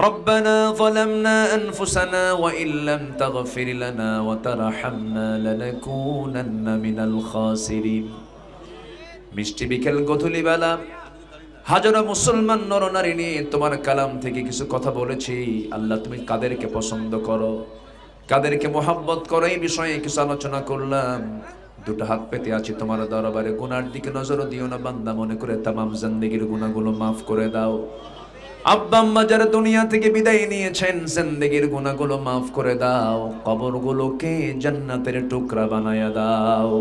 ربنا ظلمنا أنفسنا وإن لم تغفر لنا وترحمنا لنكونن من الخاسرين মিষ্টি বিকেল গধূলি বেলা হাজারো মুসলমান নরনারী নিয়ে তোমার কালাম থেকে কিছু কথা বলেছি। আল্লাহ তুমি কাদেরকে পছন্দ করো, কাদেরকে মোহাব্বত করো, এই বিষয়ে কিছু আলোচনা করলাম। দুটো হাত পেতে আছি তোমার দরবারে, গুনার দিকে নজর দিও না বান্দা, মনে করে তামাম জিন্দেগির গুনাহগুলো মাফ করে দাও। আব্বা আম্মা যারা দুনিয়া থেকে বিদায় নিয়েছেন, জিন্দেগির গুনাহগুলো মাফ করে দাও, কবরগুলোকে জান্নাতের টুকরা বানায়া দাও।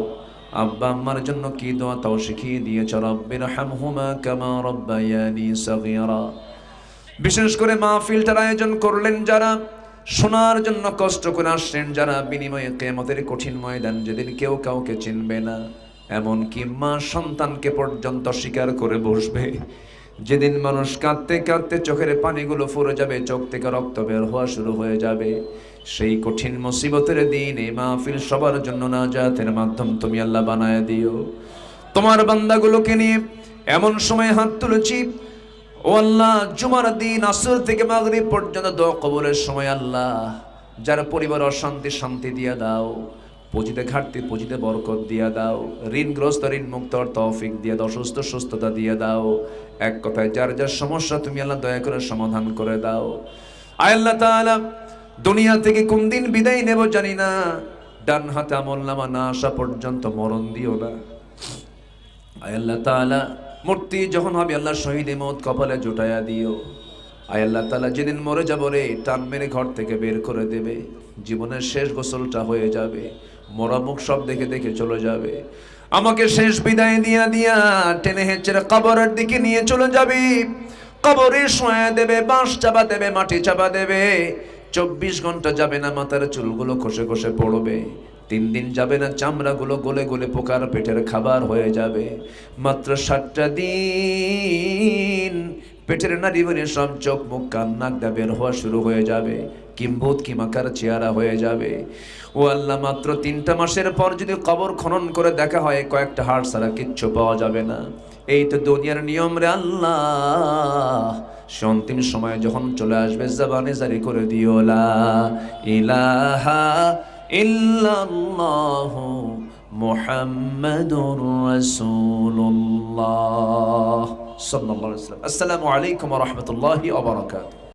আব্বা আম্মার জন্য কি দোয়া তাও শিখিয়ে দিয়েছ, রব্বিরহামহুমা কামা রাব্বায়ানি সগীরা। বিশেষ করে মাহফিলটার আয়োজন করলেন যারা, শোনার জন্য কষ্ট করে আসছেন যারা, বিনিময়ে কিয়ামতের কঠিন ময়দান যেদিন কেউ কাউকে চিনবে না, এমনকি মা সন্তানকে পর্যন্ত স্বীকার করে বসবে, যেদিন মানুষ কাঁদতে কাঁদতে চোখের পানিগুলো ফুরে যাবে, চোখ থেকে রক্ত বের হওয়া শুরু হয়ে যাবে, সেই কঠিন মুসিবতের দিন এই মাহফিল সবার জন্য নাজাতের মাধ্যম তুমি আল্লাহ বানায় দিও। তোমার বান্দাগুলোকে নিয়ে এমন সময় হাত তুলেছি, ও আল্লাহ, জুমার দিন আসর থেকে মাগরিব পর্যন্ত দোয়া কবুলের সময় আল্লাহ, যার পরিবার অশান্তি শান্তি দিয়া দাও, পুঁজিতে ঘাটতি পুঁজিতে বরকত দিয়া দাও, ঋণগ্রস্ত ঋণ মুক্ত তৌফিক দিয়ে দাও, অসুস্থ সুস্থতা দিয়ে দাও। এক কথায় যার যার সমস্যা তুমি আল্লাহ দয়া করে সমাধান করে দাও। আয় আল্লাহ তাআলা, দুনিয়া থেকে কোন দিন বিদায় নেব জানি না, ডান হাতে আমলনামা না আসা পর্যন্ত মরণ দিও না। আয় আল্লাহ তাআলা, মূর্তি যখন হবে আল্লাহ শহীদে মওত কপালে জুটায়া দিও। আয় আল্লাহ তাআলা, যেদিন মরে যাব রে, টান মেরে ঘর থেকে বের করে দেবে, জীবনের শেষ গোসলটা হয়ে যাবে, মরা মুখ সব দেখে দেখে চলে যাবে, আমাকে শেষ বিদায় দিয়া দিয়া টেনে হেঁচড়ে কবরের দিকে নিয়ে চলে যাবে। কবরে শোয়া দেবে, বাঁশ চাপা দেবে, মাটি চাপা দেবে, 24 ঘন্টা যাবে না মাথার চুলগুলো খসে খসে পড়বে, 3 দিন যাবে না চামড়াগুলো গলে গলে পোকার পেটের খাবার হয়ে যাবে, মাত্র 7টা দিন পেটের নাড়ি বেরিয়ে সব চোখ মুখ কান নাক দা বের হওয়া শুরু হয়ে যাবে, কিম্ভূত কিমাকার চেহারা হয়ে যাবে। ও আল্লাহ, মাত্র 3টা মাসের পর যদি কবর খনন করে দেখা হয়, কয়েকটা হাড় ছাড়া কিচ্ছু পাওয়া যাবে না। এই তো দুনিয়ার নিয়ম রে আল্লাহ। অন্তিম সময় যখন চলে আসবে, জবানে জারি করে দিও লা ইলাহা ইল্লাল্লাহু মুহাম্মাদুর রাসূলুল্লাহ সাল্লাল্লাহু আলাইহি ওয়াসাল্লাম। আসসালামু আলাইকুম ওয়া রাহমাতুল্লাহি ওয়া বারাকাতুহু।